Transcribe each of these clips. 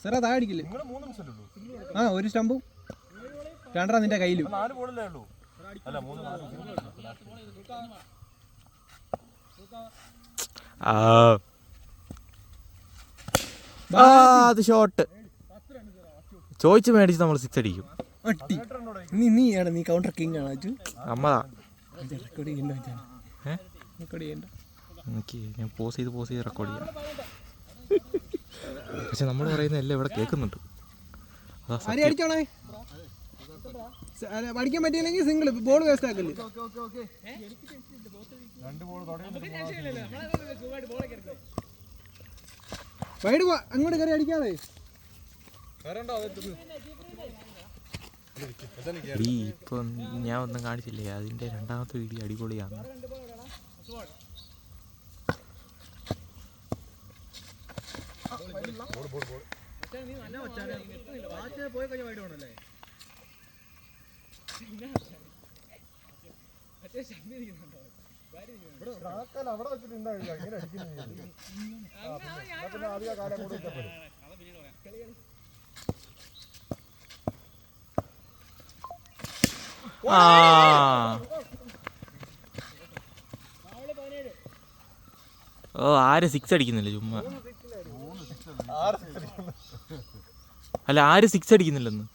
സെറാ താഴെ അടിക്കില്ല. ആ ഒരു സ്റ്റമ്പും രണ്ടെണ്ണം നിന്റെ കയ്യിലും. അത് ഷോട്ട് ചോദിച്ചു മേടിച്ച് നമ്മൾ 6 അടിക്കും. നീ കൗണ്ടർ കിങ് ആണ്. അമ്മതാ റെക്കോർഡ് ചെയ്യണ്ട. ഞാൻ പോസ് ചെയ്ത് റെക്കോർഡ് ചെയ്യാം. പക്ഷെ നമ്മൾ പറയുന്ന എല്ലാം ഇവിടെ കേൾക്കുന്നുണ്ട്. അടിച്ചോണേ, അടിക്കാൻ പറ്റിയില്ലെങ്കിൽ സിംഗിൾ ബോൾ വേസ്റ്റ് ആക്കല്ലേ. വൈഡ് അങ്ങോട്ട് കയറി അടിക്കാതെ. ഇപ്പൊ ഞാൻ ഒന്നും കാണിച്ചില്ലേ, അതിന്റെ രണ്ടാമത്തെ വീഡിയോ അടിപൊളിയാണ്. ഓ ആര് 6 അടിക്കുന്നില്ല ചുമ്മാ. അല്ല ആര് 6 അടിക്കുന്നില്ലെന്ന്.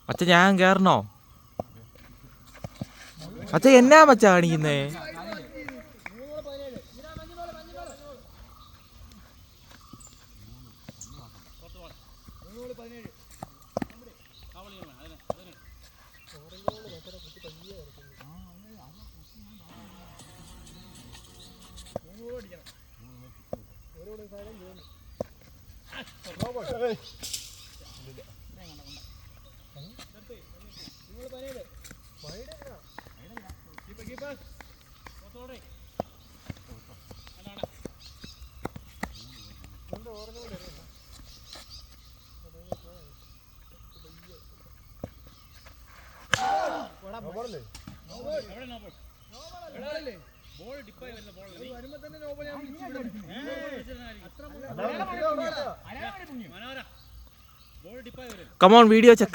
അച്ഛ ഞാൻ കേറണോ? അച്ഛ എന്നാ മച്ചാ കാണിക്കുന്നേ? Come on, video check.